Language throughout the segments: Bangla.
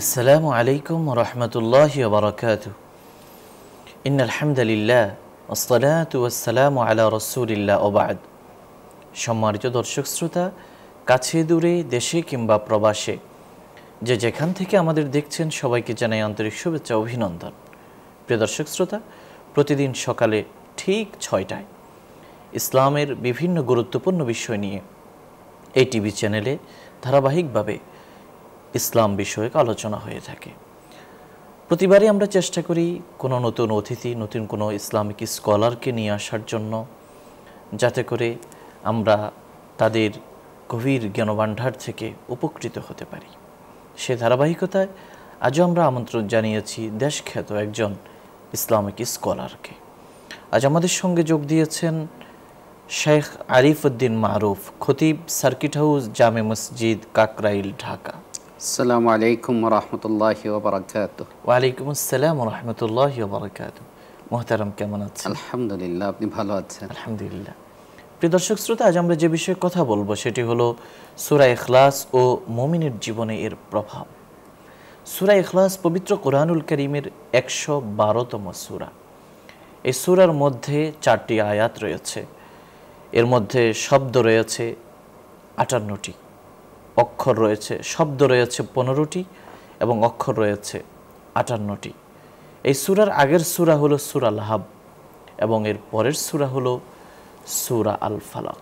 আসসালামু আলাইকুম রহমতুল্লাহি ওয়া বারাকাতুহু। ইন্নাল হামদুলিল্লাহ ওয়াসসালাতু ওয়াসসালামু আলা রাসূলিল্লাহ ওয়া বা'দ। সম্মানিত দর্শক শ্রোতা, কাছে দূরে, দেশে কিংবা প্রবাসে যে যেখান থেকে আমাদের দেখছেন, সবাইকে জানাই আন্তরিক শুভেচ্ছা ও অভিনন্দন। প্রিয় দর্শক শ্রোতা, প্রতিদিন সকালে ঠিক 6টায় ইসলামের বিভিন্ন গুরুত্বপূর্ণ বিষয় নিয়ে এই টিভি চ্যানেলে ধারাবাহিকভাবে ইসলাম বিষয়ক আলোচনা হয়ে থাকে। প্রতিবারই আমরা চেষ্টা করি কোনো নতুন অতিথি, নতুন কোনো ইসলামিক স্কলারকে নিয়ে আসার জন্য, যাতে করে আমরা তাদের গভীর জ্ঞানভাণ্ডার থেকে উপকৃত হতে পারি। সে ধারাবাহিকতায় আজও আমরা আমন্ত্রণ জানিয়েছি দেশখ্যাত একজন ইসলামিক স্কলারকে। আজ আমাদের সঙ্গে যোগ দিয়েছেন শেখ আরিফ উদ্দিন মারুফ, খতিব, সার্কিট হাউস, জামে মসজিদ, কাকরাইল, ঢাকা। আসসালামু আলাইকুম ওয়া রাহমাতুল্লাহি ওয়া বারাকাতুহু। ওয়ালাইকুম আসসালাম ওয়া রাহমাতুল্লাহি ওয়া বারাকাতুহু। মুহতারাম, কেমন আছেন? আলহামদুলিল্লাহ, আপনি ভালো আছেন? আলহামদুলিল্লাহ। প্রিয় দর্শক শ্রোতা, আজ আমরা যে বিষয়ে কথা বলবো সেটি হলো সূরা ইখলাস ও মুমিনের জীবনে এর প্রভাব। সূরা ইখলাস পবিত্র কোরআনুল কারীমের 112তম সূরা। এই সূরার মধ্যে 4টি আয়াত রয়েছে। এর মধ্যে শব্দ রয়েছে 58টি, অক্ষর রয়েছে, শব্দ রয়েছে 15টি এবং অক্ষর রয়েছে 58টি। এই সূরার আগের সূরা হলো সূরা লাহাব এবং এর পরের সূরা হলো সূরা আল ফালাক।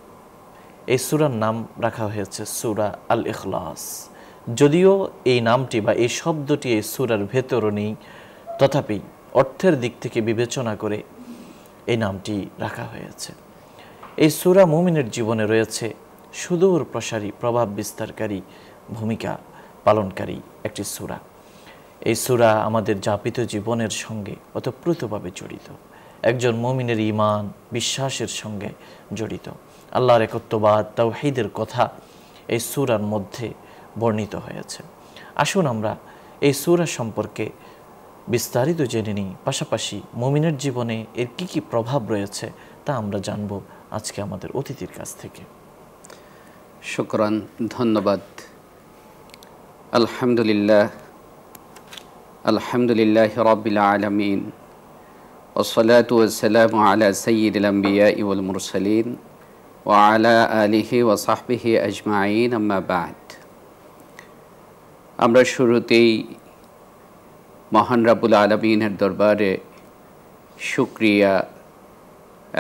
এই সূরার নাম রাখা হয়েছে সূরা আল ইখলাস। যদিও এই নামটি বা এই শব্দটি এই সূরার ভেতরও নেই, তথাপি অর্থের দিক থেকে বিবেচনা করে এই নামটি রাখা হয়েছে। এই সূরা মুমিনের জীবনে রয়েছে সুদূর প্রসারী, প্রভাব বিস্তারকারী ভূমিকা পালনকারী একটি সূরা। এই সূরা আমাদের যাপিত জীবনের সঙ্গে ওতপ্রোতভাবে জড়িত। একজন মুমিনের ঈমান, বিশ্বাসের সঙ্গে জড়িত। আল্লাহর একত্ববাদ, তাওহীদের কথা এই সূরার মধ্যে বর্ণিত হয়েছে। আসুন আমরা এই সূরা সম্পর্কে বিস্তারিত জেনে নিই, পাশাপাশি মুমিনের জীবনে এর কি কি প্রভাব রয়েছে তা আমরা জানব আজকে আমাদের অতিথির কাছ থেকে। শুকরান, ধন্যবাদ। আলহামদুলিল্লাহ, আলহামদুলিল্লাহি রাব্বিল আলামিন, ওয়াসসালাতু ওয়াসসালামু আলা সাইয়্যিদিল আমবিয়াই ওয়াল মুরসালিন ওয়া আলা আলিহি ওয়া সাহবিহি আজমাইন, আম্মা বা'দ। আমরা শুরুতেই মহান রাব্বুল আলামিনের দরবারে শুকরিয়া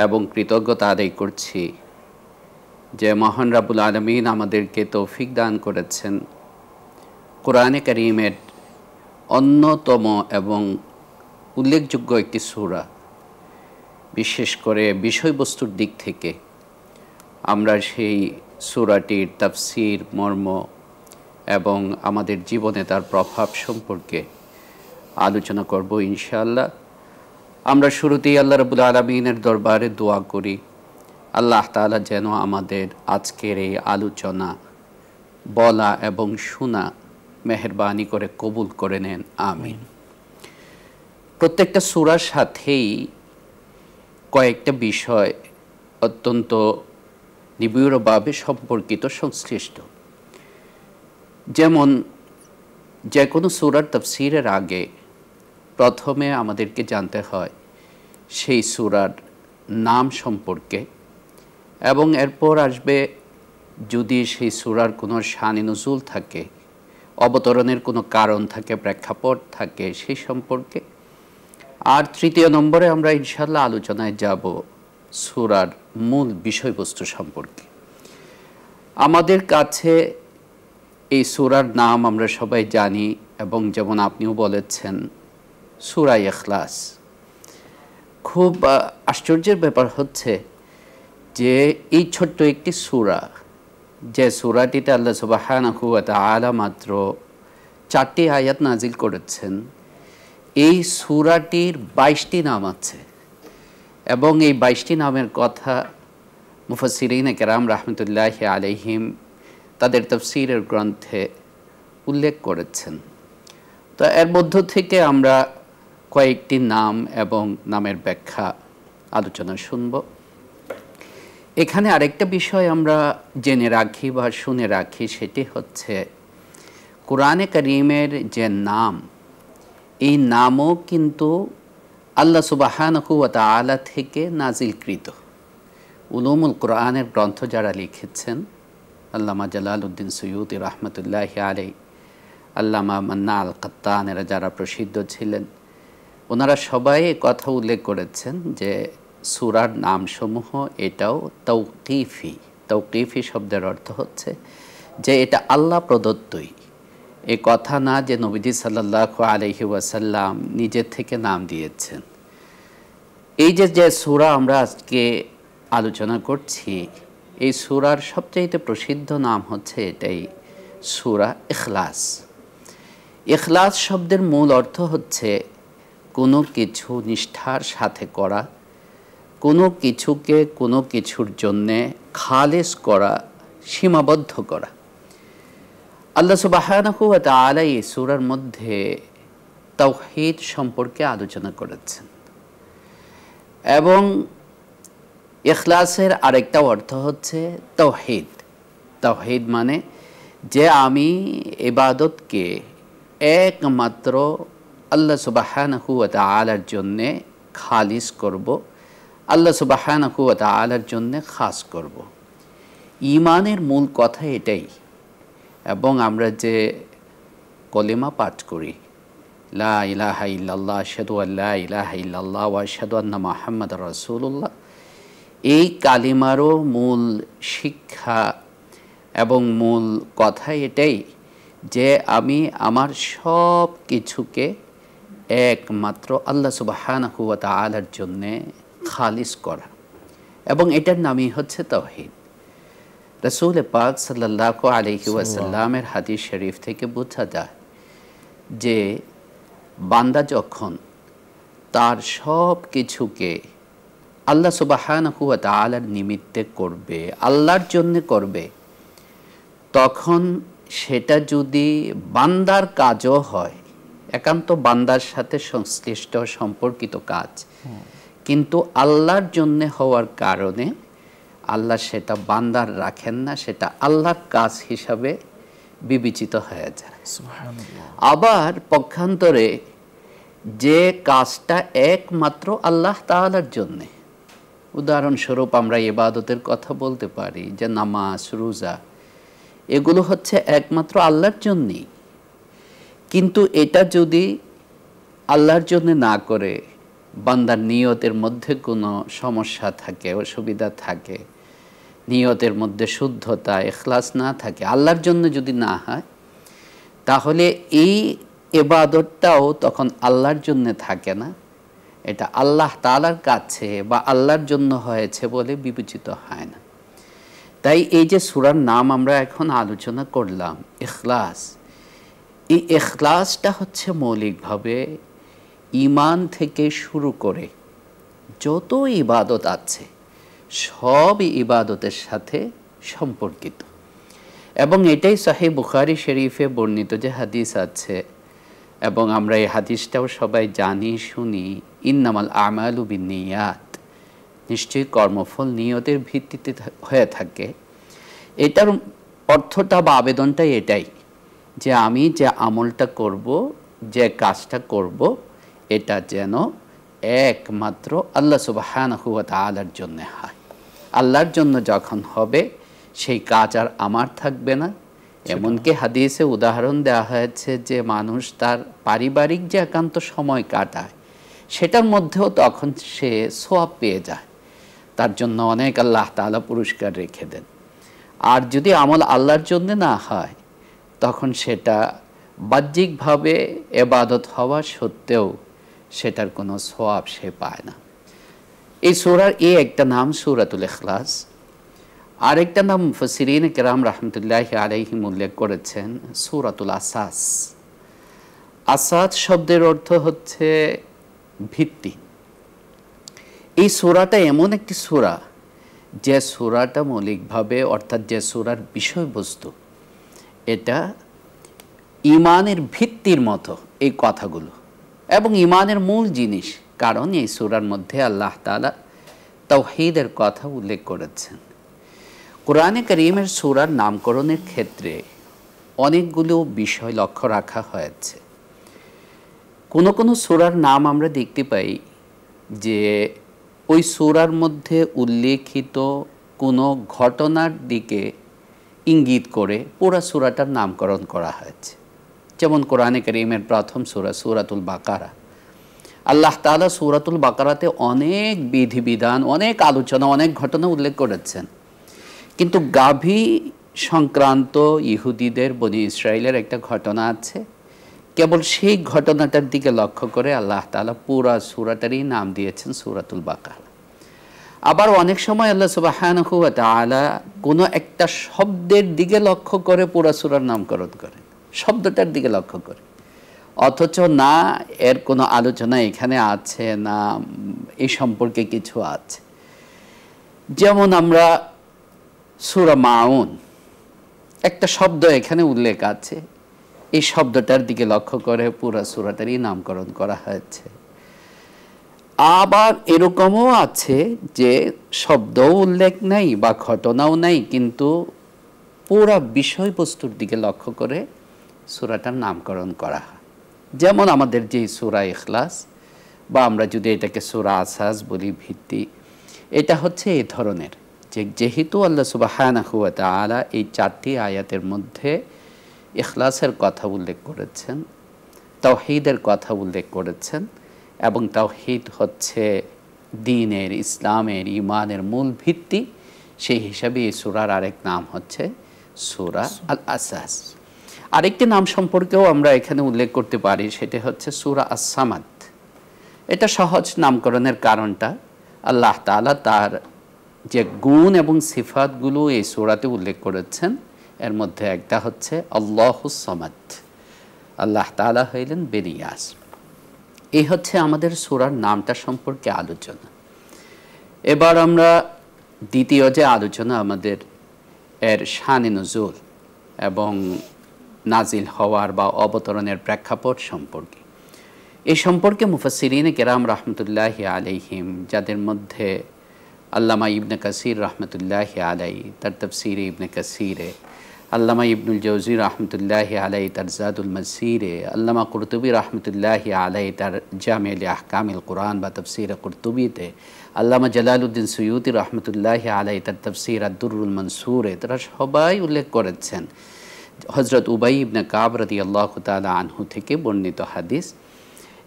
এবং কৃতজ্ঞতা আদায় করছি যে মহান রাব্বুল আলামিন আমাদেরকে তৌফিক দান করেছেন কোরআনে কারীমের অন্যতম এবং উল্লেখযোগ্য একটি সূরা, বিশেষ করে বিষয়বস্তুর দিক থেকে আমরা সেই সূরাটির তাফসীর, মর্ম এবং আমাদের জীবনে তার প্রভাব সম্পর্কে আলোচনা করব ইনশাআল্লাহ। আমরা শুরুতেই আল্লাহ রাব্বুল আলামিনের দরবারে দোয়া করি, আল্লাহ তাআলা যেন আমাদের আজকের এই আলোচনা বলা এবং শোনা মেহেরবানি করে কবুল করে নেন, আমিন। প্রত্যেকটা সূরার সাথেই কয়েকটা বিষয় অত্যন্ত নিবিড়ভাবে সম্পর্কিত, সংশ্লিষ্ট। যেমন যে কোনো সূরার তাফসীরের আগে প্রথমে আমাদেরকে জানতে হয় সেই সূরার নাম সম্পর্কে, এবং এরপর আসবে যদি সেই সূরার কোনো শানে নুজুল থাকে, অবতরণের কোনো কারণ থাকে, প্রেক্ষাপট থাকে সেই সম্পর্কে। আর তৃতীয় নম্বরে আমরা ইনশাআল্লাহ আলোচনায় যাব সূরার মূল বিষয়বস্তু সম্পর্কে। আমাদের কাছে এই সূরার নাম আমরা সবাই জানি, এবং যেমন আপনিও বলেছেন সূরা ইখলাস। খুব আশ্চর্যের ব্যাপার হচ্ছে যে এই ছোট্ট একটি সূরা, যে সূরাটিতে আল্লাহ সুবহানাহু ওয়া তাআলা মাত্র 4টি আয়াত নাজিল করেছেন, এই সূরাটির 22টি নাম আছে, এবং এই 22টি নামের কথা মুফাসসিরিনে কেরাম রাহমাতুল্লাহি আলাইহিম তাদের তাফসীরের গ্রন্থে উল্লেখ করেছেন। তো এর মধ্য থেকে আমরা কয়েকটি নাম এবং নামের ব্যাখ্যা আলোচনা শুনব। এখানে আরেকটা বিষয় আমরা জেনে রাখি বা শুনে রাখি, সেটি হচ্ছে কোরআনে কারীমের যে নাম, এই নামও কিন্তু আল্লাহ সুবহানাহু ওয়া তাআলা থেকে নাজিলকৃত। উলুমুল কোরআনের গ্রন্থ যারা লিখেছেন, আল্লামা জালালউদ্দিন সুয়ুতি রহমতুল্লাহি আলাইহি, আল্লামা মান্না আল কাত্তানেরা যারা প্রসিদ্ধ ছিলেন, ওনারা সবাই কথা উল্লেখ করেছেন যে সূরার নামসমূহ এটাও তাওকিফি। তাওকিফি শব্দের অর্থ হচ্ছে যে এটা আল্লাহ প্রদত্তই, এ কথা না যে নবীজি সাল্লাল্লাহু আলাইহি ওয়াসাল্লাম নিজের থেকে নাম দিয়েছেন। এই যে সূরা আমরা আজকে আলোচনা করছি, এই সূরার সবচেয়ে প্রসিদ্ধ নাম হচ্ছে এটাই, সূরা ইখলাস। ইখলাস শব্দের মূল অর্থ হচ্ছে কোনো কিছু নিষ্ঠার সাথে করা, কোনো কিছুকে কোনো কিছুর জন্যে খালেস করা, সীমাবদ্ধ করা। আল্লাহ সুবহানাহু ওয়া তাআলা এই সূরার মধ্যে তাওহীদ সম্পর্কে আলোচনা করেছেন এবং ইখলাসের আরেকটা অর্থ হচ্ছে তাওহীদ। তাওহীদ মানে যে আমি ইবাদতকে একমাত্র আল্লাহ সুবহানাহু ওয়া তাআলার জন্যে খালিস করব, আল্লাহ সুবহানাহু ওয়া তাআলার জন্যে খাস করব। ঈমানের মূল কথা এটাই। এবং আমরা যে কলেমা পাঠ করি, লা ইলাহা ইল্লাল্লাহ আশহাদু আল্লা ইলাহা ইল্লাল্লাহ ওয়া আশহাদু আন্না মুহাম্মাদার রাসূলুল্লাহ, এই কালিমারও মূল শিক্ষা এবং মূল কথা এটাই যে আমি আমার সব কিছুকে একমাত্র আল্লাহ সুবহানাহু ওয়া তাআলার জন্যে খালিস করা, এবং এটার নামই হচ্ছে তাওহীদ। রাসূল পাক সাল্লাল্লাহু আলাইহি ওয়াসাল্লামের হাদিস শরীফ থেকে বোঝা যায় যে বান্দা যখন তার সব কিছুকে আল্লাহ সুবহানাহু ওয়া তাআলার নিমিত্তে করবে, আল্লাহর জন্য করবে, তখন সেটা যদি বান্দার কাজও হয়, একান্ত বান্দার সাথে সংশ্লিষ্ট সম্পর্কিত কাজ, কিন্তু আল্লাহর জন্য হওয়ার কারণে আল্লাহ সেটা বান্দার রাখেন না, সেটা আল্লাহর কাজ হিসাবে বিবেচিত হয়ে যায়। আবার পক্ষান্তরে যে কাজটা একমাত্র আল্লাহ তাআলার জন্যে, উদাহরণস্বরূপ আমরা ইবাদতের কথা বলতে পারি যে নামাজ, রোজা, এগুলো হচ্ছে একমাত্র আল্লাহর জন্যই, কিন্তু এটা যদি আল্লাহর জন্য না করে বান্দার নিয়তের মধ্যে কোনো সমস্যা থাকে, অসুবিধা থাকে, নিয়তের মধ্যে শুদ্ধতা, ইখলাস না থাকে, আল্লাহর জন্য যদি না হয়, তাহলে এই ইবাদতটাও তখন আল্লাহর জন্য থাকে না, এটা আল্লাহ তাআলার কাছে বা আল্লাহর জন্য হয়েছে বলে বিবেচিত হয় না। তাই এই যে সূরার নাম আমরা এখন আলোচনা করলাম, ইখলাস, এই ইখলাসটা হচ্ছে মৌলিকভাবে ঈমান থেকে শুরু করে যত ইবাদত আছে সব ইবাদতের সাথে সম্পর্কিত। এবং এটাই সহিহ বুখারী শরীফে বর্ণিত যে হাদিস আছে, এবং আমরা এই হাদিসটাও সবাই জানি শুনি, ইন্নামাল আমালু বিন্নিয়াত, নিশ্চয়ই কর্মফল নিয়তের ভিত্তিতে হয়ে থাকে। এটার অর্থটা বা আবেদনটাই এটাই যে আমি যে আমলটা করব, যে কাজটা করব, এটা যেন একমাত্র আল্লাহ সুবহানাহু ওয়া তাআলার জন্য হয়। আল্লাহর জন্য যখন হবে সেই কাজ আর আমার থাকবে না। এমনকি হাদিসে উদাহরণ দেওয়া হয়েছে যে মানুষ তার পারিবারিক যে একান্ত সময় কাটায় সেটার মধ্যেও তখন সে সওয়াব পেয়ে যায়, তার জন্য অনেক আল্লাহ তাআলা পুরস্কার রেখে দেন। আর যদি আমল আল্লাহর জন্য না হয় তখন সেটা বাহ্যিকভাবে ইবাদত হওয়া সত্ত্বেও সেটার কোনো সওয়াব সে পায় না। এই সূরার একটা নাম সূরাতুল ইখলাস, আরেকটা নাম মুফাসসিরিন কিরাম রাহমাতুল্লাহি আলাইহিম উল্লেখ করেছেন সূরাতুল আসাস। আসাস শব্দের অর্থ হচ্ছে ভিত্তি। এই সূরাটা এমন একটি সূরা যে সূরাটা মৌলিকভাবে, অর্থাৎ যে সূরার বিষয়বস্তু, এটা ঈমানের ভিত্তির মতো এই কথাগুলো এবং ঈমানের মূল জিনিস। কারণ এই সূরার মধ্যে আল্লাহ তাআলা তাওহীদের কথা উল্লেখ করেছেন। কোরআনে কারীমের সূরার নামকরণের ক্ষেত্রে অনেকগুলো বিষয় লক্ষ্য রাখা হয়েছে। কোনো কোনো সূরার নাম আমরা দেখতে পাই যে ওই সূরার মধ্যে উল্লেখিত কোনো ঘটনার দিকে ইঙ্গিত করে পুরা সূরাটার নামকরণ করা হয়েছে। যেমন কোরআনে কারীমের প্রথম সূরা সূরাতুল বাকারা, আল্লাহ তাআলা সূরাতুল বাকারাতে অনেক বিধিবিধান, অনেক আলোচনা, অনেক ঘটনা উল্লেখ করেছেন, কিন্তু গাভী সংক্রান্ত ইহুদিদের বনি ইসরায়েলের একটা ঘটনা আছে। কেবল সেই ঘটনাটার দিকে লক্ষ্য করে আল্লাহ তাআলা পুরা সূরাটারই নাম দিয়েছেন সূরাতুল বাকারা। আবার অনেক সময় আল্লাহ সুবহানাহু ওয়া তাআলা কোনো একটা শব্দের দিকে লক্ষ্য করে পুরা সূরার নামকরণ করেন, শব্দটার দিকে লক্ষ্য করে, অথচ না এর কোনো আলোচনা এখানে আছে না এই সম্পর্কে কিছু আছে। যেমন আমরা সূরা মাউন, একটা শব্দ এখানে উল্লেখ আছে, এই শব্দটার দিকে লক্ষ্য করে পুরা সূরাটারই নামকরণ করা হয়েছে। আবার এরকমও আছে যে শব্দও উল্লেখ নাই বা ঘটনাও নাই, কিন্তু পুরা বিষয়বস্তুর দিকে লক্ষ্য করে সূরাটার নামকরণ করা হয়। যেমন আমাদের যে সূরা ইখলাস, বা আমরা যদি এটাকে সূরা আসাস বলি, ভিত্তি, এটা হচ্ছে এই ধরনের যে যেহেতু আল্লাহ সুবহানাহু ওয়া তাআলা এই 4টি আয়াতের মধ্যে ইখলাসের কথা উল্লেখ করেছেন, তাওহীদের কথা উল্লেখ করেছেন, এবং তাওহীদ হচ্ছে দ্বীনের, ইসলামের, ঈমানের মূল ভিত্তি, সেই হিসাবে এই সূরার আরেক নাম হচ্ছে সূরা আল আসাস। আরেকটি নাম সম্পর্কেও আমরা এখানে উল্লেখ করতে পারি, সেটা হচ্ছে সূরা আস-সামাদ। এটা সহজ নামকরণের কারণটা আল্লাহ তাআলা তার যে গুণ এবং সিফাতগুলো এই সূরাতে উল্লেখ করেছেন, এর মধ্যে একটা হচ্ছে আল্লাহুস সামাদ, আল্লাহ তাআলা হইলেন বেনিয়াস। এই হচ্ছে আমাদের সূরার নামটা সম্পর্কে আলোচনা। এবার আমরা দ্বিতীয় যে আলোচনা আমাদের এর শানে নুজুল এবং নাজিল হওয়ার বা অবতরণের প্রেক্ষাপট সম্পর্কে, এই সম্পর্কে মুফাসসিরিনে কেরাম রাহমাতুল্লাহি আলাইহিম, যাদের মধ্যে আল্লামা ইবনে কাসির রাহমাতুল্লাহি আলাইহি তার তাফসীরে ইবনে কাসিরে, আল্লামা ইবনুল জাওজি রাহমাতুল্লাহি আলাইহি তার জাদুল মাসিরে, আল্লামা কুরতুবী রাহমাতুল্লাহি আলাইহি তার জামি' আহকামিল কুরআন বা তাফসীরে কুরতুবীতে, আল্লামা জালালউদ্দিন সুয়ুতি রাহমাতুল্লাহি আলাইহি তার তাফসীর আদ-দুররুল মানসুরে, তারা সবাই উল্লেখ করেছেন হযরত উবাই ইবনে কাব রাদিয়াল্লাহু তাআলা আনহু থেকে বর্ণিত হাদিস,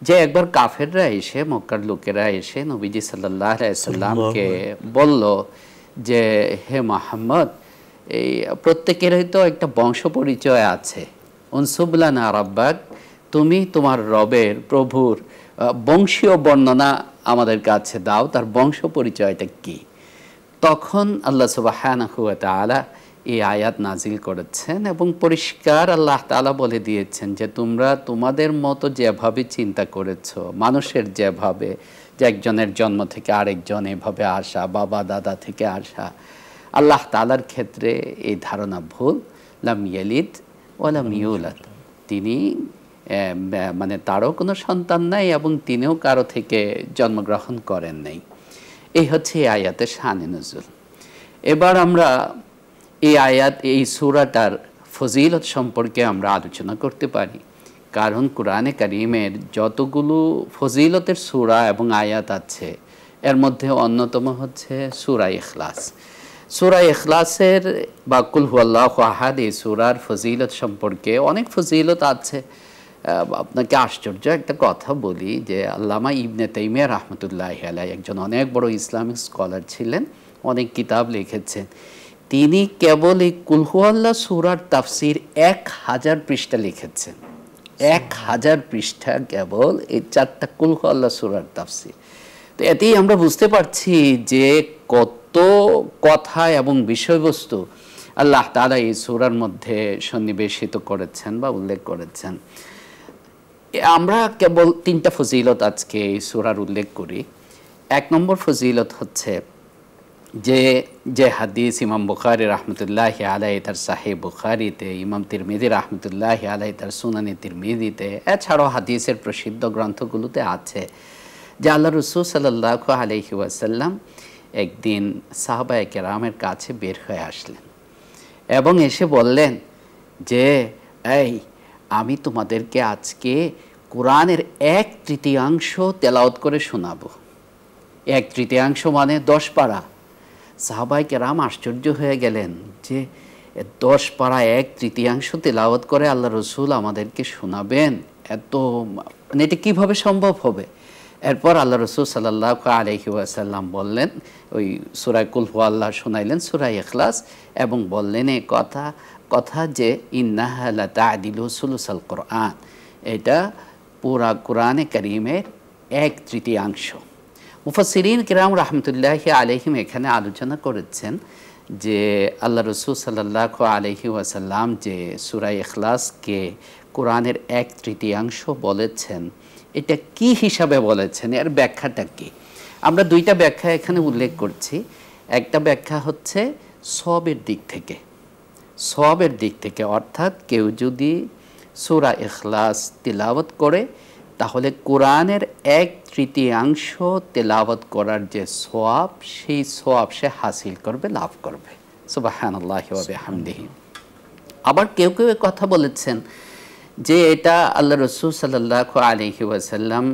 যে একবার কাফেররা এসে, মক্কার লোকেরা এসে নবীজি সাল্লাল্লাহু আলাইহি সাল্লামকে বলল যে হে মুহাম্মদ, এই প্রত্যেকেরই তো একটা বংশ পরিচয় আছে, উনসুব লানা রাব্বাক, তুমি তোমার রবের, প্রভুর বংশীয় বর্ণনা আমাদের কাছে দাও, তার বংশ পরিচয়টা কি? তখন আল্লাহ সুবহানাহু ওয়া তাআলা এই আয়াত নাজিল করেছেন এবং পরিষ্কার আল্লাহ তাআলা বলে দিয়েছেন যে তোমরা তোমাদের মতো যেভাবে চিন্তা করেছো, মানুষের যেভাবে, যে একজনের জন্ম থেকে আরেকজন এভাবে আসা, বাবা দাদা থেকে আসা, আল্লাহ তাআলার ক্ষেত্রে এই ধারণা ভুল। লাম ইয়ালিদ ওয়া লাম ইউলাদ, তিনি মানে তারও কোনো সন্তান নাই এবং তিনিও কারো থেকে জন্মগ্রহণ করেন নাই। এই হচ্ছে এই আয়াতের শানে নুজুল। এবার আমরা এই আয়াত, এই সূরাটার ফজিলত সম্পর্কে আমরা আলোচনা করতে পারি, কারণ কোরআনে কারীমের যতগুলো ফজিলতের সূরা এবং আয়াত আছে, এর মধ্যে অন্যতম হচ্ছে সূরা ইখলাস। সূরা ইখলাসের বা কুল হুয়াল্লাহু আহাদ, এই সূরার ফজিলত সম্পর্কে অনেক ফজিলত আছে। আপনাকে আশ্চর্য একটা কথা বলি যে আল্লামা ইবনে তাইমিয়া রাহমাতুল্লাহি আলাইহি একজন অনেক বড় ইসলামিক স্কলার ছিলেন, অনেক কিতাব লিখেছেন। তিনি কেবল এই কুল হুয়াল্লাহ সূরার তাফসীর 1000 পৃষ্ঠা লিখেছেন। 1000 পৃষ্ঠা কেবল এই 4টা কুল হুয়াল্লাহ সূরার তাফসীর। তো এতেই আমরা বুঝতে পারছি যে কত কথা এবং বিষয়বস্তু আল্লাহ তাআলা এই সূরার মধ্যে সন্নিবেশিত করেছেন বা উল্লেখ করেছেন। আমরা কেবল 3টা ফজিলত আজকে এই সূরার উল্লেখ করি। 1 নম্বর ফজিলত হচ্ছে যে হাদিস ইমাম বুখারী রাহমাতুল্লাহি আলাইহি তার সাহিহ বুখারীতে, ইমাম তিরমিজি রাহমাতুল্লাহি আলাইহি তার সুনানে তিরমিজিতে, এছাড়াও হাদিসের প্রসিদ্ধ গ্রন্থগুলোতে আছে যে আল্লাহ রাসূল সাল্লাল্লাহু আলাইহি ওয়াসাল্লাম একদিন সাহাবায়ে কেরামের কাছে বের হয়ে আসলেন এবং এসে বললেন যে এই আমি তোমাদেরকে আজকে কোরআনের 1/3 তেলাওয়াত করে শোনাবো। 1/3 মানে 10 পারা। সাহাবায়ে কেরাম আশ্চর্য হয়ে গেলেন যে 10 পারা 1/3 তেলাওয়াত করে আল্লাহ রসুল আমাদেরকে শোনাবেন, এত মানে এটা কীভাবে সম্ভব হবে? এরপর আল্লাহ রসুল সাল্লাল্লাহু আলাইহি ওয়াসাল্লাম বললেন, ওই সূরা কুল হুয়াল্লাহ শোনাইলেন, সূরা ইখলাস, এবং বললেন এই কথা যে ইন্নাহা লাতা'দিলু সুলুসাল কোরআন, এটা পুরা কোরআনে কারীমের 1/3। মুফাসসিরিন কিরাম রাহমাতুল্লাহি আলাইহিম এখানে আলোচনা করেছেন যে আল্লাহ রসুল সাল্লাল্লাহু আলাইহি ওয়াসাল্লাম যে সূরা ইখলাসকে কোরআনের 1/3 বলেছেন, এটা কি হিসাবে বলেছেন, এর ব্যাখ্যাটা কি? আমরা দুইটা ব্যাখ্যা এখানে উল্লেখ করছি। একটা ব্যাখ্যা হচ্ছে সওয়াবের দিক থেকে, অর্থাৎ কেউ যদি সূরা ইখলাস তিলাওয়াত করে তাহলে কোরআনের 1/3 তেলাওয়াত করার যে সওয়াব, সেই সওয়াব সে হাসিল করবে, লাভ করবে। সুবহানাল্লাহি ওয়া বিহামদিহি। আবার কেউ কথা বলেছেন যে এটা আল্লাহ রসুল সাল্লাল্লাহু আলাইহি ওয়াসাল্লাম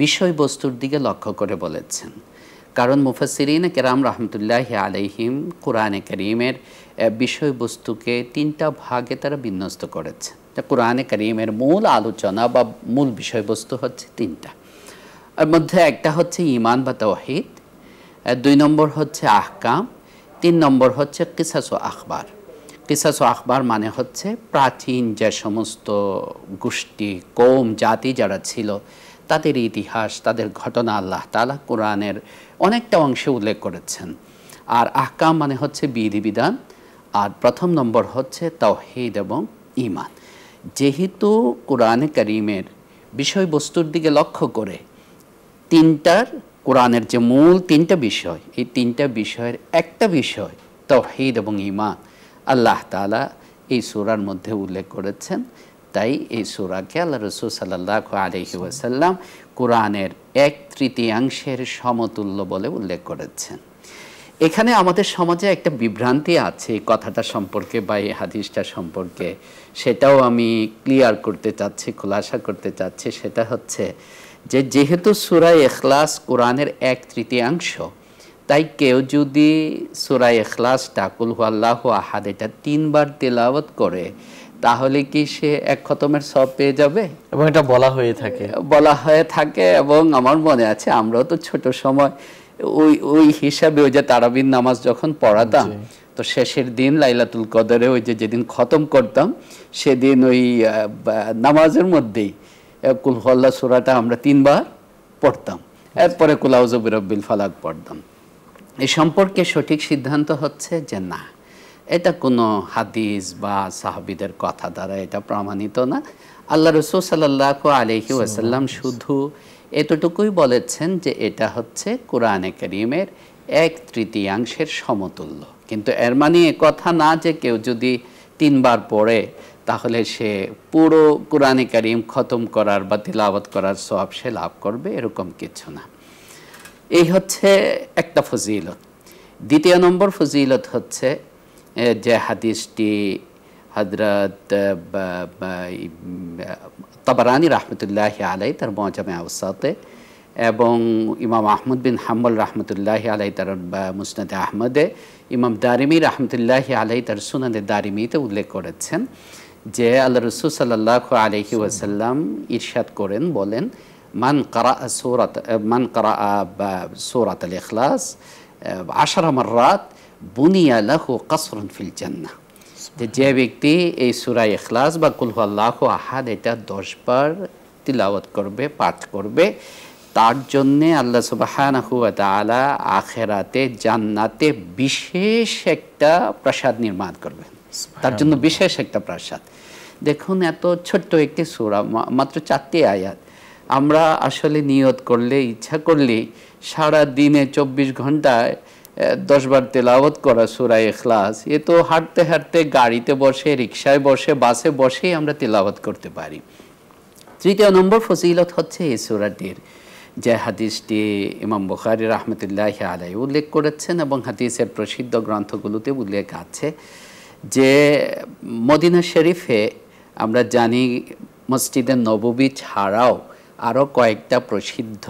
বিষয়বস্তুর দিকে লক্ষ্য করে বলেছেন। কারণ মুফাসসিরিন কেরাম রাহমাতুল্লাহি আলাইহিম কোরআনে কারীমের বিষয়বস্তুকে 3টা ভাগে তারা বিন্যস্ত করেছে। কোরআনে কারীমের মূল আলোচনা বা মূল বিষয়বস্তু হচ্ছে 3টা। এর মধ্যে একটা হচ্ছে ঈমান বা তাওহীদ, 2 নম্বর হচ্ছে আহকাম, 3 নম্বর হচ্ছে কিসাস ও আখবার। কিসাস ও আখবার মানে হচ্ছে প্রাচীন যে সমস্ত গোষ্ঠী, কওম, জাতি যারা ছিল তাদের ইতিহাস, তাদের ঘটনা আল্লাহ তাআলা কোরআনের অনেকটা অংশে উল্লেখ করেছেন। আর আহকাম মানে হচ্ছে বিধিবিধান। আর 1ম নম্বর হচ্ছে তাওহীদ এবং ঈমান। যেহেতু কোরআনে কারীমের বিষয়বস্তুর দিকে লক্ষ্য করে 3টার কোরআনের যে মূল 3টা বিষয়, এই 3টা বিষয়ের একটা বিষয় তাওহীদ এবং ঈমান আল্লাহ তাআলা এই সূরার মধ্যে উল্লেখ করেছেন। তাই এই সূরাকে আল্লাহ রাসূল সাল্লাল্লাহু আলাইহি ওয়াসাল্লাম কোরআনের 1/3 সমতুল্য বলে উল্লেখ করেছেন। এখানে আমাদের সমাজে একটা বিভ্রান্তি আছে এই কথাটা সম্পর্কে বা এই হাদিসটা সম্পর্কে, সেটাও আমি ক্লিয়ার করতে চাচ্ছি, খোলাসা করতে চাচ্ছি। সেটা হচ্ছে যে যেহেতু সূরা ইখলাস কোরআনের 1/3, তাই কেউ যদি সূরা ইখলাসটা কুল হুয়াল্লাহু আহাদ এটা 3 বার তেলাওয়াত করে তাহলে কি সে 1 খতমের সওয়াব পেয়ে যাবে? এবং এটা বলা হয়ে থাকে। এবং আমার মনে আছে আমরাও তো ছোট সময় ওই হিসাবে ওই যে তারাবির নামাজ যখন পড়াতাম, তো শেষের দিন লাইলাতুল কদরে ওই যে যেদিন খতম করতাম সেদিন ওই নামাজের মধ্যেই কুল হুয়াল্লাহ সূরাটা আমরা 3 বার পড়তাম, এরপরে কুল আউযু বিরাব্বিল ফালাক পড়তাম। এই সম্পর্কে সঠিক সিদ্ধান্ত হচ্ছে যে না, এটা কোনো হাদিস বা সাহাবীদের কথা দ্বারা এটা প্রমাণিত না। আল্লাহ রাসূল সাল্লাল্লাহু আলাইহি ওয়াসাল্লাম শুধু এতটুকুই বলেছেন যে এটা হচ্ছে কোরআনে কারীমের 1/3 সমতুল্য। কিন্তু এর মানে এ কথা না যে কেউ যদি 3 বার পড়ে তাহলে সে পুরো কোরআনে কারীম খতম করার বা তিলাওয়াত করার সওয়াব সে লাভ করবে, এরকম কিছু না। এই হচ্ছে একটা ফজিলত। 2 নম্বর ফজিলত হচ্ছে যে হাদিসটি হযরত তাবারানী রাহমাতুল্লাহি আলাইহি তার মুআজামে আওসাতে এবং ইমাম আহমদ বিন হাম্বল রাহমাতুল্লাহি আলাইহি তার মুসনাদে আহমদে, ইমাম দারিমি রাহমাতুল্লাহি আলাইহি তার সুনানে দারিমিতে উল্লেখ করেছেন যে আল্লাহ রাসূল সাল্লাল্লাহু আলাইহি ওয়াসাল্লাম ইরশাদ করেন, বলেন মান কারাআ সূরাতুল ইখলাস 10 মাররাত বুনিয়া লাহু কসরুন ফিল জান্নাহ। যে ব্যক্তি এই সূরা ইখলাস বা কুল হুয়াল্লাহু আহাদ এটা 10 বার তিলাওয়াত করবে, পাঠ করবে, তার জন্যে আল্লাহ সুবহানাহু ওয়া তাআলা আখিরাতে জান্নাতে বিশেষ একটা প্রাসাদ নির্মাণ করবেন, তার জন্য বিশেষ একটা প্রাসাদ। দেখুন এত ছোট্ট একটি সূরা, মাত্র 4টি আয়াত। আমরা আসলে নিয়ত করলে, ইচ্ছা করলে সারা দিনে 24 ঘন্টায় 10 বার তেলাওয়াত করা সূরা ইখলাস, এ তো হাঁটতে হাঁটতে, গাড়িতে বসে, রিকশায় বসে, বাসে বসেই আমরা তেলাওয়াত করতে পারি। 3 নম্বর ফজিলত হচ্ছে এই সূরাটির, যে হাদিসটি ইমাম বুখারী রাহমাতুল্লাহি আলাইহি উল্লেখ করেছেন এবং হাদিসের প্রসিদ্ধ গ্রন্থগুলোতে উল্লেখ আছে যে মদিনা শরীফে আমরা জানি মসজিদে নববী ছাড়াও আরও কয়েকটা প্রসিদ্ধ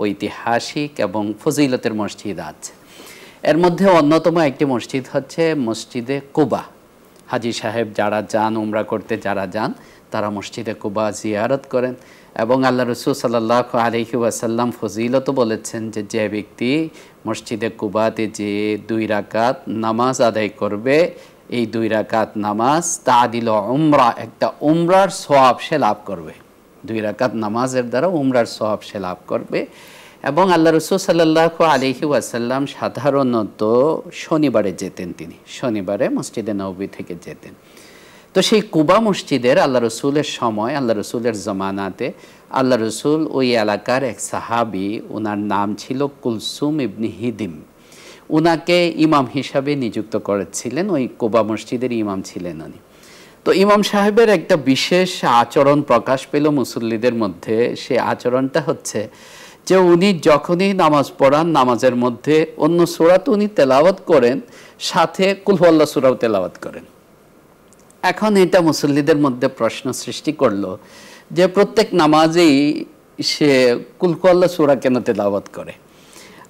ঐতিহাসিক এবং ফজিলতের মসজিদ আছে। এর মধ্যে অন্যতম একটি মসজিদ হচ্ছে মসজিদে কুবা। হাজী সাহেব যারা যান, উমরা করতে যারা যান, তারা মসজিদে কুবা জিয়ারত করেন। এবং আল্লাহ রসুল সাল্লাল্লাহু আলাইহি ওয়াসাল্লাম ফজিলত বলেছেন যে যে ব্যক্তি মসজিদে কুবাতে যে 2 রাকাত নামাজ আদায় করবে, এই 2 রাকাত নামাজ তাদিল উমরা, একটা উমরার সওয়াব সে লাভ করবে। 2 রাকাত নামাজের দ্বারা উমরার সওয়াব সে লাভ করবে। এবং আল্লাহ রসুল সাল্লাল্লাহু আলাইহি ওয়াসাল্লাম সাধারণত শনিবারে যেতেন, তিনি শনিবারে মসজিদে নববী থেকে যেতেন। তো সেই কুবা মসজিদের আল্লাহ রসুলের সময়, আল্লাহ রসুলের জমানাতে আল্লাহ রসুল ওই এলাকার এক সাহাবি, ওনার নাম ছিল কুলসুম ইবনে হিদিম, উনাকে ইমাম হিসাবে নিযুক্ত করেছিলেন। ওই কুবা মসজিদের ইমাম ছিলেন উনি। তো ইমাম সাহেবের একটা বিশেষ আচরণ প্রকাশ পেল মুসল্লিদের মধ্যে। সে আচরণটা হচ্ছে যে উনি যখনই নামাজ পড়ান, নামাজের মধ্যে অন্য সূরা তো উনি তেলাওয়াত করেন, সাথে কুল হুয়াল্লাহ সূরাও তেলাওয়াত করেন। এখন এটা মুসল্লিদের মধ্যে প্রশ্ন সৃষ্টি করলো যে প্রত্যেক নামাজেই সে কুল হুয়াল্লাহ সূরা কেন তেলাওয়াত করে।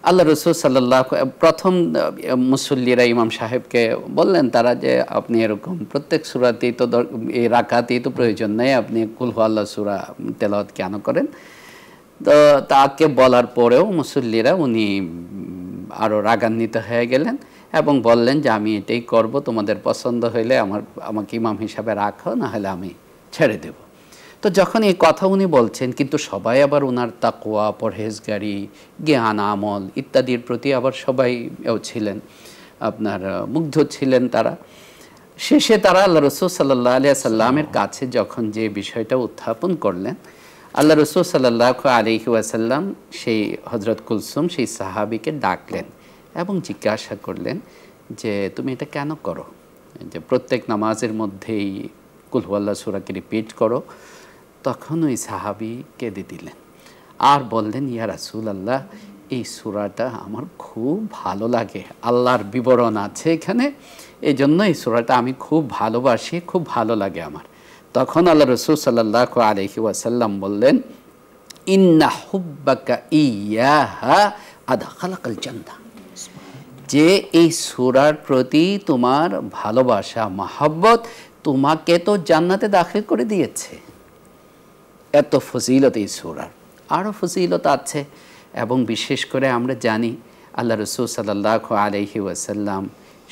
আল্লাহ রসুল সাল্লাল্লাহু, প্রথম মুসল্লিরা ইমাম সাহেবকে বললেন তারা যে আপনি এরকম প্রত্যেক সূরাতেই তো এই রাকাতেই তো প্রয়োজন নেই, আপনি কুল হুয়াল্লাহ সূরা তেলাওয়াত কেন করেন? তো তাকে বলার পরেও মুসল্লিরা, উনি আরও রাগান্বিত হয়ে গেলেন এবং বললেন যে আমি এটাই করব, তোমাদের পছন্দ হইলে আমাকে ইমাম হিসাবে রাখো, না হলে আমি ছেড়ে দেব। তো যখন এই কথা উনি বলছেন, কিন্তু সবাই আবার ওনার তাকওয়া, পরহেজগারি, জ্ঞান, আমল ইত্যাদির প্রতি আবার সবাই ছিলেন, আপনার মুগ্ধ ছিলেন তারা। শেষে তারা আল্লাহ রসুল সাল্লাল্লাহু আলাইহি সাল্লামের কাছে যখন যে বিষয়টা উত্থাপন করলেন, আল্লাহ রসুল সাল্লাল্লাহু আলাইহি ওয়াসাল্লাম সেই হযরত কুলসুম, সেই সাহাবীকে ডাকলেন এবং জিজ্ঞাসা করলেন যে তুমি এটা কেন করো, যে প্রত্যেক নামাজের মধ্যেই কুল হুয়াল্লাহ সূরাকে রিপিট করো। তখন ওই সাহাবী কেঁদে দিলেন আর বললেন, ইয়া রাসূলুল্লাহ, এই সূরাটা আমার খুব ভালো লাগে, আল্লাহর বিবরণ আছে এখানে, এই জন্য এই সূরাটা আমি খুব ভালোবাসি, খুব ভালো লাগে আমার। তখন আল্লাহ রসুল সাল্লাল্লাহু আলাইহি ওয়াসাল্লাম বললেন, ইন্না হুব্বাকা ইয়াহা আদখালাকাল জান্নাহ, যে এই সূরার প্রতি তোমার ভালোবাসা, মহব্বত তোমাকে তো জান্নাতে দাখিল করে দিয়েছে। এত ফজিলত এই সূরার, আরও ফজিলত আছে। এবং বিশেষ করে আমরা জানি আল্লাহ রসুল সাল্লাল্লাহু আলাইহি ওয়াসাল্লাম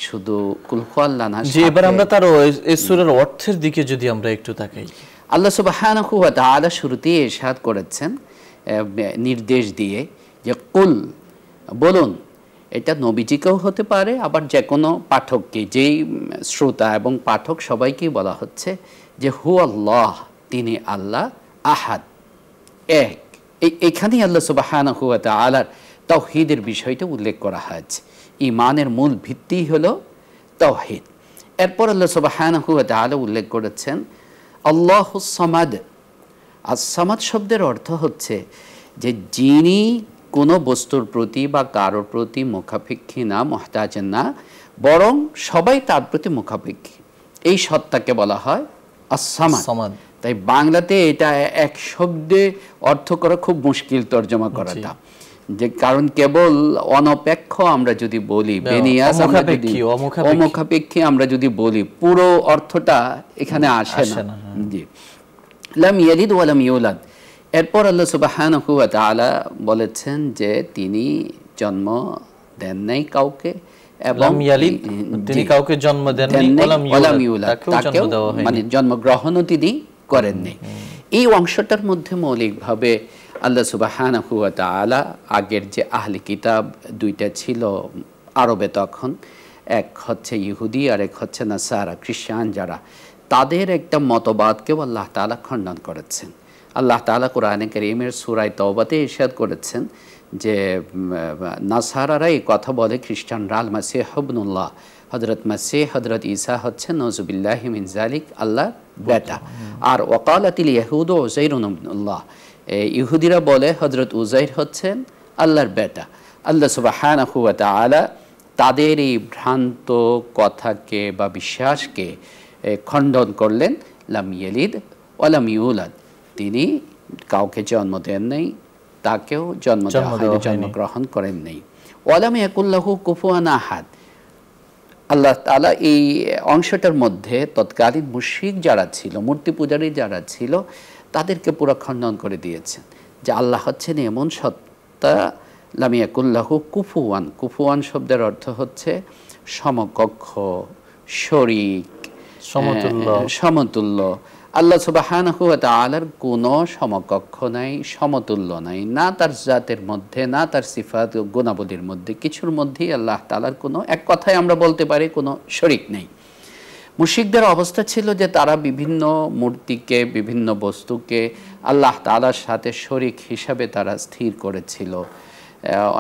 শুধু কুল হুয়াল্লাহ না, এবার আমরা তার এই সূরার অর্থের দিকে যদি আমরা একটু তাকাই, আল্লাহ সুবহানাহু ওয়া তাআলা শুরুতেই ইরশাদ করেছেন নির্দেশ দিয়ে যে কুল, বলুন। এটা নবীজিকেও হতে পারে, আবার যে কোনো পাঠককে, যেই শ্রোতা এবং পাঠক সবাইকেই বলা হচ্ছে যে হু আল্লাহ, তিনি আল্লাহ, আহাদ, এক। এখানেই আল্লাহ সুবহানাহু ওয়া তাআলার তাওহীদের বিষয়টা উল্লেখ করা হয়েছে। ঈমানের মূল ভিত্তি হলো তাওহীদ। এরপর আল্লাহ সুবহানাহু ওয়া তাআলা উল্লেখ করেছেন আল্লাহুস সামাদ। আর সামাদ শব্দের অর্থ হচ্ছে যে যিনি কোনো বস্তুর প্রতি বা কারোর প্রতি মুখাপেক্ষী না, মুহতাজ না, বরং সবাই তার প্রতি মুখাপেক্ষী, এই সত্তাকে বলা হয় আস-সামাদ। তাই বাংলাতে এটা এক শব্দে অর্থ করা খুব মুশকিল, তর্জমা করাটা, যে কারণ কেবল অনপেক্ষ আমরা যদি বলি, বেনিয়াজ, অমুখাপেক্ষী আমরা যদি বলি, পুরো অর্থটা এখানে আসে না। জি, লাম ইয়ালিদ ওয়া লাম ইউলাদ। এরপর আল্লাহ সুবহানাহু ওয়া তাআলা বলেছেন যে তিনি জন্ম দেন নাই কাউকে, এবং তিনি কাউকে জন্ম দেন নাই, ওয়ালাম ইউলাদ, মানে জন্মগ্রহণও তিনি করেননি। এই অংশটার মধ্যে মৌলিকভাবে আল্লাহ সুবহানাহু ওয়া তাআলা আগের যে আহলে কিতাব দুইটা ছিল আরবে তখন, এক হচ্ছে ইহুদি আর এক হচ্ছে নাসারা, খ্রিস্টান যারা, তাদের একটা মতবাদকেও আল্লাহ তাআলা খণ্ডন করেছেন। আল্লাহ তাআলা কোরআনে কারীমের সূরা তাওবাতে ইরশাদ করেছেন যে নাসারারা এই কথা বলে, খ্রিস্টানরা, আল মাসীহ ইবনুল্লাহ, হযরত মাসীহ, হযরত ঈসা হচ্ছে নউজুবিল্লাহি মিন যালিক আল্লাহর বেটা। আর ওয়াকালাতিল ইয়াহুদু উযাইরুন ইবনুল্লাহ, ইহুদিরা বলে হযরত উযাইর হচ্ছেন আল্লাহর বেটা। আল্লাহ সুবহানাহু ওয়া তাআলা তাদের এই ভ্রান্ত কথাকে বা বিশ্বাসকে খণ্ডন করলেন। লাম ইয়ালিদ ওয়া লাম ইউলাদ, তিনি কাউকে জন্ম দেন নাই, তাকেও জন্ম দেওয়া হয়নি, জন্মগ্রহণ করেন নাই। ওয়া লাম ইয়াকুল লাহু কুফুয়ান আহাদ, আল্লাহ তাআলা এই অংশটার মধ্যে তৎকালীন মুশরিক যারা ছিল, মূর্তি পূজারী যারা ছিল, তাদেরকে পুরো খণ্ডন করে দিয়েছেন যে আল্লাহ হচ্ছেন এমন সত্তা। লাম ইয়াকুল লাহু কুফুয়ান, কুফুয়ান শব্দের অর্থ হচ্ছে সমকক্ষ, শরীক, সমতুল্য। সমতুল্য আল্লাহ সুবহানাহু ওয়া তাআলার কোনো সমকক্ষ নাই, সমতুল্য নাই, না তার জাতের মধ্যে, না তার সিফাত গুণাবলীর মধ্যে, কিছুর মধ্যেই আল্লাহ তাআলার কোনো, এক কথায় আমরা বলতে পারি, কোনো শরীক নেই। মুশরিকদের অবস্থা ছিল যে তারা বিভিন্ন মূর্তিকে, বিভিন্ন বস্তুকে আল্লাহ তাআলার সাথে শরীক হিসাবে তারা স্থির করেছিল।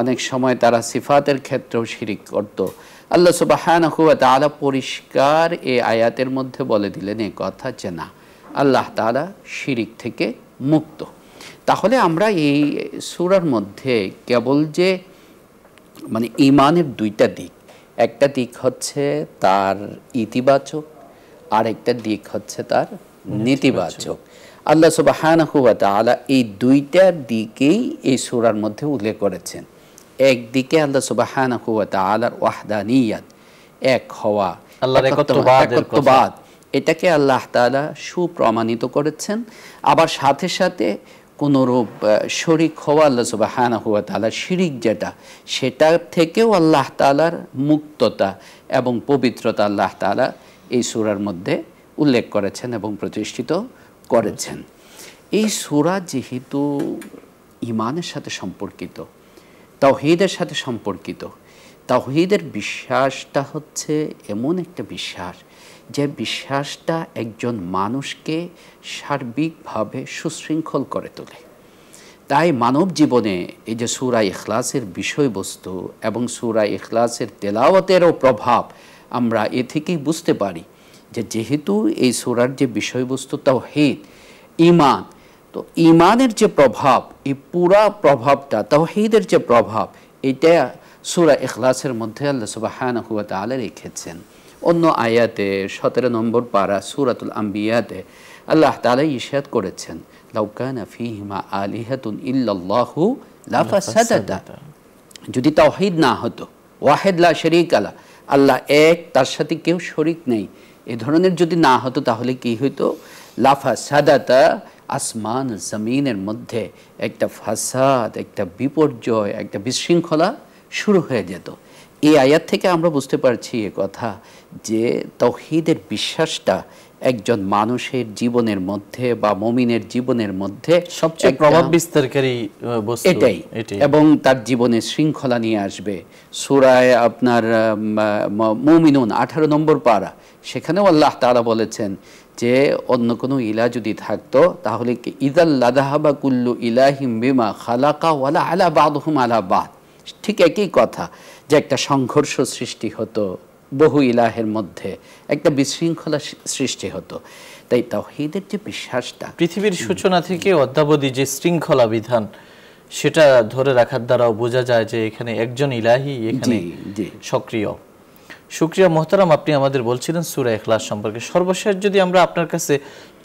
অনেক সময় তারা সিফাতের ক্ষেত্রেও শিরিক করত। আল্লাহ সুবহানাহু ওয়া তাআলা পরিষ্কার এই আয়াতের মধ্যে বলে দিলেন এই কথা যে না, আল্লাহ তাআলা শিরিক থেকে মুক্ত। তাহলে আমরা এই সূরার মধ্যে কেবল যে মানে ঈমানের দুইটা দিক, একটা দিক হচ্ছে তার ইতিবাচক, আর একটা দিক হচ্ছে তার নেতিবাচক। আল্লাহ সুবহানাহু ওয়া তাআলা এই দুইটা দিকেই এই সূরার মধ্যে উল্লেখ করেছেন। একদিকে আল্লাহ সুবহানাহু ওয়া তাআলার ওয়াহদানিয়াত, এক হওয়া, আল্লাহর একত্ববাদ, এটাকে আল্লাহ তাআলা সুপ্রমাণিত করেছেন। আবার সাথে সাথে কোনরূপ শরীক হওয়া, আল্লাহ সুবহানাহু ওয়া তাআলা শিরিক যেটা, সেটা থেকেও আল্লাহ তাআলার মুক্ততা এবং পবিত্রতা আল্লাহ তাআলা এই সূরার মধ্যে উল্লেখ করেছেন এবং প্রতিষ্ঠিত করেছেন। এই সূরা যেহেতু ঈমানের সাথে সম্পর্কিত, তাওহীদের সাথে সম্পর্কিত, তাওহীদের বিশ্বাসটা হচ্ছে এমন একটা বিশ্বাস যে বিশ্বাসটা একজন মানুষকে সার্বিকভাবে সুশৃঙ্খল করে তোলে। তাই মানব জীবনে এই যে সূরা ইখলাসের বিষয়বস্তু এবং সূরা ইখলাসের তেলাওয়াতেরও প্রভাব আমরা এ থেকেই বুঝতে পারি যে যেহেতু এই সূরার যে বিষয়বস্তু তাওহীদ, ঈমান, তো ঈমানের যে প্রভাব, এই পুরা প্রভাবটা, তাওহীদের যে প্রভাব, এটা সূরা ইখলাসের মধ্যে আল্লাহ সুবহানাহু ওয়া তাআলা রেখেছেন। অন্য আয়াতে 17 নম্বর পারা সূরাতুল আম্বিয়াতে আল্লাহ তাআলা ইরশাদ করেছেন, লাউ কানা ফীহিমা আলিহাতুন ইল্লাল্লাহু লাফাসাদাতা, যদি তাওহীদ না হতো, ওয়াহিদ লা শারীকা লা, আল্লাহ এক, তার সাথে কেউ শরীক নেই, এ ধরনের যদি না হতো তাহলে কি হইতো? লাফাসাদাতা, আসমান জমিনের মধ্যে একটা ফাসাদ, একটা বিপর্যয়, একটা বিশৃঙ্খলা শুরু হয়ে যেত। এই আয়াত থেকে আমরা বুঝতে পারছি এ কথা যে তাওহীদের বিশ্বাসটা একজন মানুষের জীবনের মধ্যে বা মুমিনের জীবনের মধ্যে সবচেয়ে প্রভাব বিস্তারকারী বস্তু এটাই, এবং তার জীবনে শৃঙ্খলা নিয়ে আসবে। সূরায়ে আপনার মুমিনুন 18 নম্বর পারা, সেখানেও আল্লাহ তাআলা বলেছেন যে অন্য কোনো ইলাহ যদি থাকতো তাহলে কি ইযাল লাযাহাবা কুল্লু ইলাহিম বিমা খালাকা ওয়ালা আলা বাদহুম আলা বাদ, ঠিক একই কথা যে একটা সংঘর্ষ সৃষ্টি হতো বহু ইলাহের মধ্যে, একটা বিশৃঙ্খলা সৃষ্টি হতো। তাই তাওহীদের যে বিশ্বাসটা পৃথিবীর সূচনা থেকে অদ্যাবধি যে শৃঙ্খলা বিধান, সেটা ধরে রাখার দ্বারাও বোঝা যায় যে এখানে একজন ইলাহি এখানে সক্রিয়। শুকরিয়া মোহতারাম, আপনি আমাদের বলছিলেন সূরা ইখলাস সম্পর্কে। সর্বশেষ যদি আমরা আপনার কাছে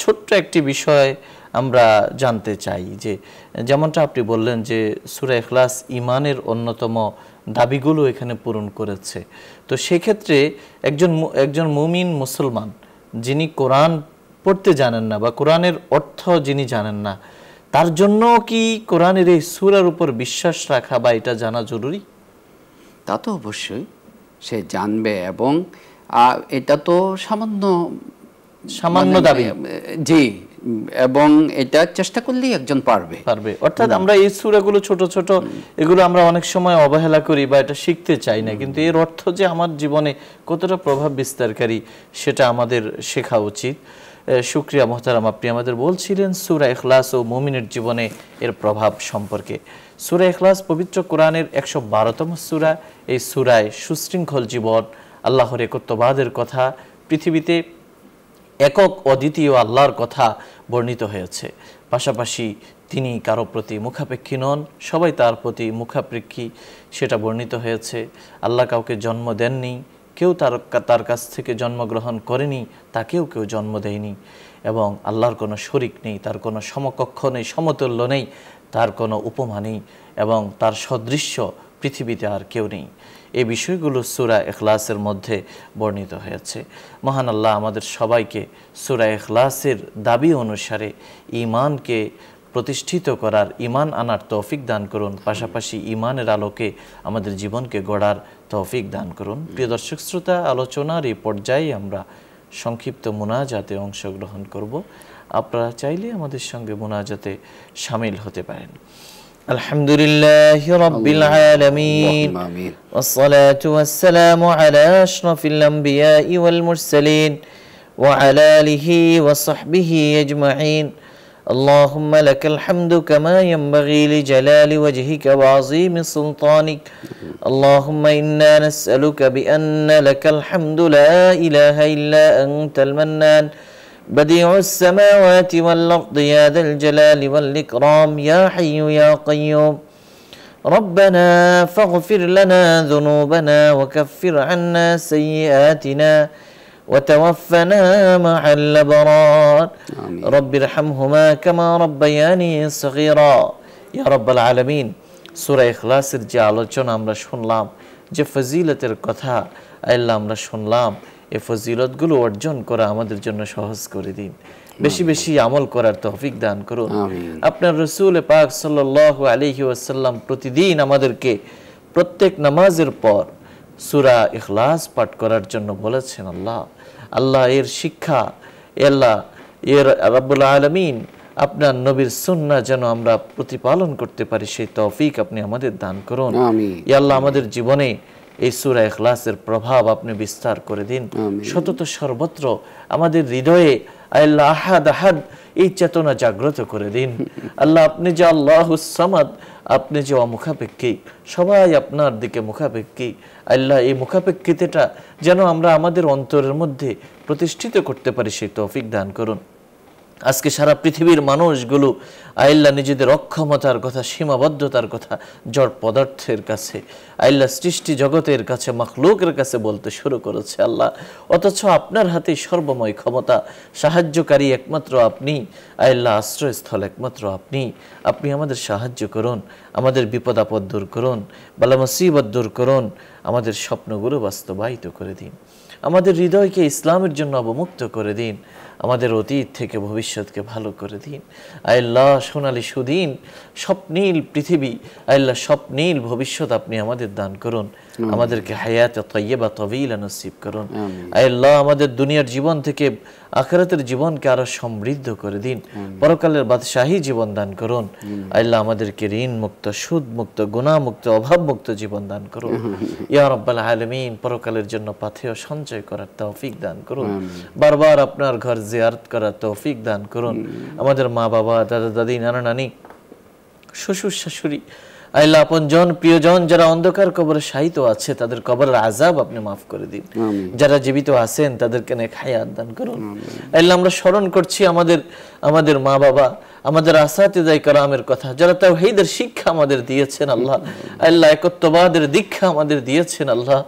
ছোট্ট একটি বিষয় আমরা জানতে চাই, যে যেমনটা আপনি বললেন যে সূরা ইখলাস ঈমানের অন্যতম দাবিগুলো এখানে পূরণ করেছে, তো সেক্ষেত্রে একজন মুমিন মুসলমান যিনি কোরআন পড়তে জানেন না বা কোরআনের অর্থ যিনি জানেন না, তার জন্য কি কোরআনের এই সূরার উপর বিশ্বাস রাখা বা এটা জানা জরুরি? তা তো অবশ্যই সে জানবে, এবং এটা তো সামান্য দাবি, জি, এবং এটা চেষ্টা করলেই একজন পারবে। অর্থাৎ আমরা এই সূরাগুলো ছোট ছোট, এগুলো আমরা অনেক সময় অবহেলা করি বা এটা শিখতে চাই না, কিন্তু এর অর্থ যে আমার জীবনে কতটা প্রভাব বিস্তারকারী সেটা আমাদের শেখা উচিত। শুকরিয়া মোহতারাম, আপনি আমাদের বলছিলেন সূরা ইখলাস ও মুমিনের জীবনে এর প্রভাব সম্পর্কে। সূরা ইখলাস পবিত্র কোরআনের 112তম সূরা। এই সূরায় সুশৃঙ্খল জীবন, আল্লাহর একত্ববাদের কথা, পৃথিবীতে একক অদ্বিতীয় আল্লাহর কথা বর্ণিত হয়েছে। পাশাপাশি তিনি কারো প্রতি মুখাপেক্ষী নন, সবাই তার প্রতি মুখাপেক্ষী, সেটা বর্ণিত হয়েছে। আল্লাহ কাউকে জন্ম দেননি, কেউ তার কাছ থেকে জন্মগ্রহণ করেনি, তাকেও কেউ জন্ম দেয়নি, এবং আল্লাহর কোনো শরিক নেই, তার কোনো সমকক্ষ নেই, সমতুল্য নেই, তার কোনো উপমা নেই, এবং তার সদৃশ্য পৃথিবীতে আর কেউ নেই। এই বিষয়গুলো সূরা ইখলাসের মধ্যে বর্ণিত হয়েছে। মহান আল্লাহ আমাদের সবাইকে সূরা ইখলাসের দাবি অনুসারে ঈমানকে প্রতিষ্ঠিত করার, ঈমান আনার তৌফিক দান করুন, পাশাপাশি ঈমানের আলোকে আমাদের জীবনকে গড়ার তৌফিক দান করুন। প্রিয় দর্শক শ্রোতা, আলোচনার এই পর্যায়ে আমরা সংক্ষিপ্ত মুনাজাতে অংশগ্রহণ করব। আপনারা চাইলে আমাদের সঙ্গে মুনাজাতে শামিল হতে পারেন। আলহামদুলিল্লাহি রাব্বিল আলামিন ওয়াসসালাতু ওয়াসসালামু আলা আশরাফিল আমবিয়াই ওয়াল মুরসালিন ওয়া আলা আলিহি ওয়া সাহবিহি আজমাইন। اللهم لك الحمد كما ينبغي لجلال وجهك وعظيم سلطانك. اللهم إنا نسألك بأن لك الحمد لا إله إلا أنت المنان بديع السماوات والأرض يا ذا الجلال والإكرام يا حي يا قيوم. ربنا فاغفر لنا ذنوبنا وكفر عنا سيئاتنا وتوفنا مع الأبرار. رب ارحمهما كما ربياني صغيرا. يا رب العالمين. সূরা ইখলাসের যে আলোচনা আমরা শুনলাম, যে ফজিলতের কথা আল্লাহ আমরা শুনলাম, এই ফজিলতগুলো অর্জন করা আমাদের জন্য সহজ করে দিন। বেশি বেশি আমল করার তৌফিক দান করুন। আপনার রাসূল পাক সাল্লাল্লাহু আলাইহি ওয়াসাল্লাম প্রতিদিন আমাদেরকে প্রত্যেক নামাজের পর সূরা ইখলাস পাঠ করার জন্য বলেছেন। আল্লাহ এর শিক্ষা, আল্লাহ এর রাব্বুল আলামিন আপনার নবীর সুন্নাহ যেন আমরা প্রতিপালন করতে পারি, সেই তৌফিক আপনি আমাদের দান করুন। ইয়া আল্লাহ, আমাদের জীবনে এই সূরা ইখলাসের প্রভাব আপনি বিস্তার করে দিন। সতত সর্বত্র আমাদের হৃদয়ে আল্লাহ আহাদ আহাদ এই চেতনা জাগ্রত করে দিন। আল্লাহ, আপনি যে আল্লাহুস সামাদ, আপনি যে অমুখাপেক্ষী, সবাই আপনার দিকে মুখাপেক্ষী। আল্লাহ, এই মুখাপেক্ষিতাটা যেন আমরা আমাদের অন্তরের মধ্যে প্রতিষ্ঠিত করতে পারি, সেই তৌফিক দান করুন। আজকে সারা পৃথিবীর মানুষগুলো আল্লাহ নিজেদের অক্ষমতার কথা, সীমাবদ্ধতার কথা জড় পদার্থের কাছে, আল্লাহ সৃষ্টি জগতের কাছে, মাখলুকের কাছে বলতে শুরু করেছে। আল্লাহ, অথচ আপনার হাতে সর্বময় ক্ষমতা, সাহায্যকারী একমাত্র আপনি, আল্লাহ আশ্রয়স্থল একমাত্র আপনি। আপনি আমাদের সাহায্য করুন, আমাদের বিপদ আপদ দূর করুন, বালা মুসিবত দূর করুন, আমাদের স্বপ্নগুলো বাস্তবায়িত করে দিন, আমাদের হৃদয়কে ইসলামের জন্য অবমুক্ত করে দিন, আমাদের অতীত থেকে ভবিষ্যৎকে ভালো করে দিন। আল্লাহ, সোনালী সুদিন, স্বপ্নীল পৃথিবী, আল্লাহ স্বপ্নীল ভবিষ্যৎ আপনি আমাদের দান করুন। আমাদেরকে হায়াতে তাইয়্যিবা তাওয়িলা নসিব করুন। আল্লাহ, আমাদের দুনিয়ার জীবন থেকে আখিরাতের জীবনকে আরো সমৃদ্ধ করে দিন, পরকালের বাদশাহী জীবন দান করুন। আল্লাহ, আমাদেরকে ঋণ মুক্ত, সুদ মুক্ত, গুনাহ মুক্ত, অভাব মুক্ত জীবন দান করুন। ইয়া রাব্বাল আলামিন, পরকালের জন্য পাথেয় সঞ্চয় করার তৌফিক দান করুন। বারবার আপনার ঘর জিয়ারত করার তৌফিক দান করুন। আমাদের মা বাবা, দাদা দাদি, নানা নানি, শ্বশুর শাশুড়ি, আল্লাহ আপনজন প্রিয়জন যারা অন্ধকার কবরে শায়িত আছে, তাদের কবরের আযাব আপনি মাফ করে দিন। যারা জীবিত আছেন তাদেরকে নেক হায়াত দান করুন। আল্লাহ, আমরা স্মরণ করছি আমাদের মা বাবা, আমাদের আসাতিদায়ে কেরামের কথা, যারা তাওহীদের শিক্ষা আমাদের দিয়েছেন। আল্লাহ একত্ববাদের দীক্ষা আমাদের দিয়েছেন। আল্লাহ,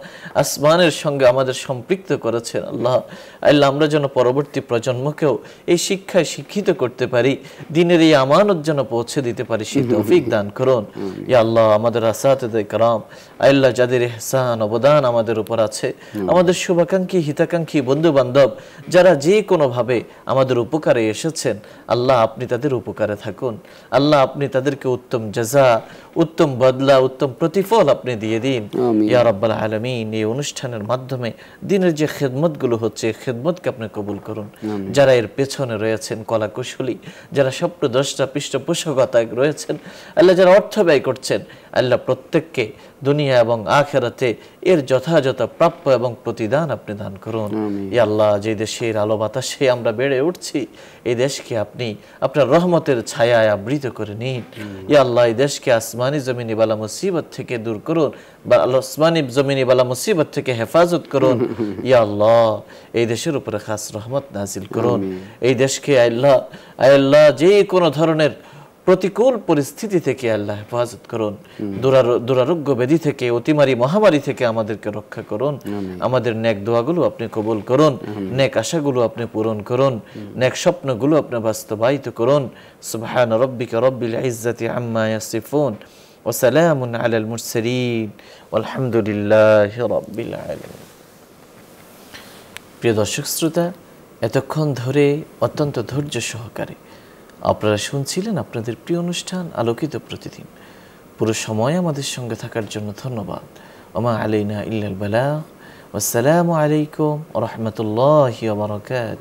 আসমানের সঙ্গে আমাদের সম্পৃক্ত করেছেন। আল্লাহ, আমরা যেন পরবর্তী প্রজন্মকেও এই শিক্ষায় শিক্ষিত করতে পারি, দ্বীনের এই আমানত যেন পৌঁছে দিতে পারি, সেই তৌফিক দান করুন। ইয়া আল্লাহ, আমাদের আসাতিদায়ে কেরাম, আল্লাহ যাদের ইহসান অবদান আমাদের উপর আছে, আমাদের শুভাকাঙ্ক্ষী হিতাকাঙ্ক্ষী বন্ধু বান্ধব যারা যে কোনো ভাবে আমাদের উপকারে এসেছেন, আল্লাহ আপনি তাদের উপকারে থাকুন। আল্লাহ, আপনি তাদেরকে উত্তম জাযা, উত্তম বদলা, উত্তম প্রতিফল আপনি দিয়ে দিন। ইয়া রাব্বাল আলামিন, এই অনুষ্ঠানের মাধ্যমে দ্বীনের যে খেদমতগুলো হচ্ছে, খেদমতকে আপনি কবুল করুন। যারা এর পেছনে রয়েছেন, কলা কুশলী, যারা স্বপ্নদ্রষ্টা, পৃষ্ঠপোষকতায় রয়েছেন, আল্লাহ যারা অর্থ ব্যয় করছেন, আল্লাহ প্রত্যেককে দুনিয়া এবং আখিরাতে এর যথাযথ প্রাপ্য এবং প্রতিদান আপনি দান করুন। ইয়া আল্লাহ, যে দেশের আলো বাতাসে আমরা বেড়ে উঠছি, এই দেশকে আপনি আপনার রহমতের ছায়ায় আবৃত করে নিন। ইয়া আল্লাহ, এই দেশকে আসমানি জমিনি বালা মুসিবত থেকে দূর করুন, বা আসমানি জমিনি বালা মুসিবত থেকে হেফাজত করুন। ইয়া আল্লাহ, এই দেশের উপরে খাস রহমত নাজিল করুন। এই দেশকে আল্লাহ যে কোনো ধরনের প্রতিকূল পরিস্থিতি থেকে আল্লাহ হেফাজত করুন, দুরারোগ্য ব্যাধি থেকে, অতিমারী মহামারী থেকে আমাদেরকে রক্ষা করুন। আমাদের নেক দোয়াগুলো আপনি কবুল করুন, নেক আশাগুলো আপনি পূরণ করুন, নেক স্বপ্নগুলো আপনি বাস্তবায়িত করুন। সুবহান রাব্বিকা রব্বিল ইজ্জাতি আম্মা ইয়াসিফুন ওয়া সালামুন আলাল মুরসালিন ওয়ালহামদুলিল্লাহি রাব্বিল আলামিন। প্রিয় দর্শক শ্রোতা, এতক্ষণ ধরে অত্যন্ত ধৈর্য সহকারে আপনারা শুনছিলেন আপনাদের প্রিয় অনুষ্ঠান আলোকিত প্রতিদিন। পুরো সময় আমাদের সঙ্গে থাকার জন্য ধন্যবাদ। ওমা আলাইনা ইল্লাল বালাগ। আসসালামু আলাইকুম ওয়া রাহমাতুল্লাহি ওয়া বারাকাতুহু।